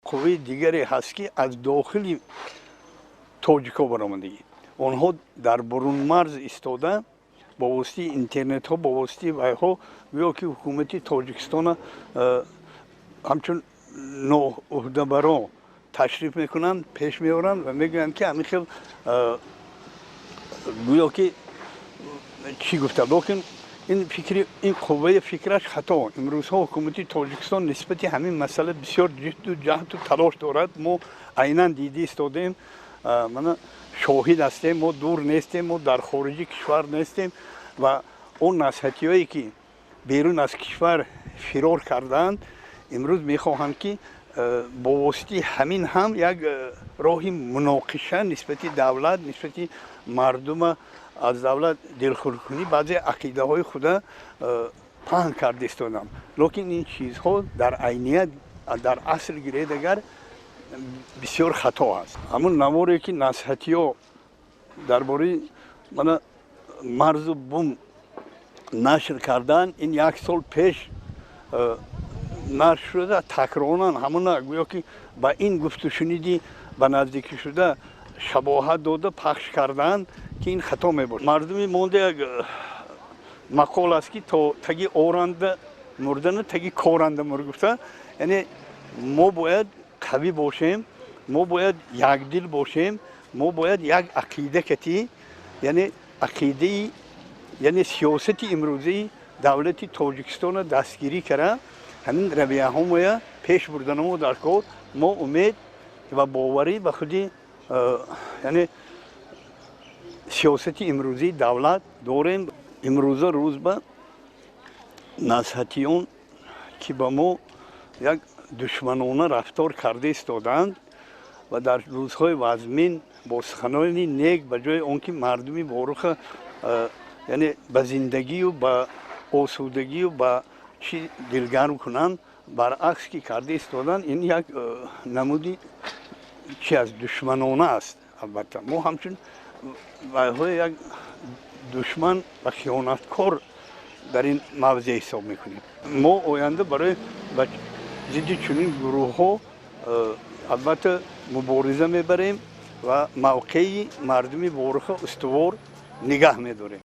қувваи дигаре ҳаст ки аз дохили тоҷико баромадагӣ. онҳо дар бурунмарз истода бо воситаи интернетҳо бо воситаи вайҳо гӯё ки ҳукумати тоҷикистона ҳамчун ноӯҳдабаро ташриф мекунанд, пеш меоранд ва мегӯянд ки ҳамин хел гӯё ки чӣ гуфта, лекин ин қувваи фикраш хато. имрӯзҳо ҳукумати тоҷикистон нисбати ҳамин масъала бисёр ҷидду ҷаҳду талош дорад. мо айнан дида истодаем, мана шоҳид ҳастем, мо дур нестем, мо дар хориҷи кишвар нестем ва он насиҳатиҳое ки берун аз кишвар фирор кардаанд имрӯз мехоҳанд ки бо воситаи ҳамин ҳам як роҳи муноқиша нисбати давлат, нисбати мардума аз давлат дилхӯркунӣ баъзе ақидаҳои худа паҳн карда истодам. лекин ин чизҳо дар айният дар асри гиредагар бисёр хато аст. ҳамун наворе ки насиҳатиҳо дар бораи мана марзу бум нашр кардаанд, ин як сол пеш нашр шуда такронан ҳамуна гӯё ки ба ин гуфтушуниди ба наздикӣ шуда шабоҳат дода пахш кардаанд ки ин хато мебошад. мардуми монда як мақол аст ки то таги оранда мурдана таги коранда мур гуфта, яъне мо бояд қавӣ бошем, мо бояд якдил бошем, мо бояд як ақида катӣ, яъне ақидаи яъне сиёсати имрӯзаи давлати тоҷикистона дастгирӣ кара ҳамин равияҳомоя пеш бурданамо дар кор. мо умед ва боварӣ ба худи яъне сиёсати имрӯзаи давлат дорем. имрӯза рӯз ба насиҳатиён ки ба мо як душманона рафтор карда истодаанд ва дар рӯзҳои вазмин бо суханони нек ба ҷои он ки мардуми воруха яъне ба зиндагию ба осудагию ба чӣ дилгарм кунанд баръакс ки карда истоданд, ин як намуди чи аст душманона аст. албатта мо ҳамчун вайҳои як душман ва хиёнаткор дар ин мавзеъ ҳисоб мекунем. мо оянда барои ба зидди чунин гурӯҳҳо албатта мубориза мебарем ва мавқеи мардуми воруха устувор нигаҳ медорем.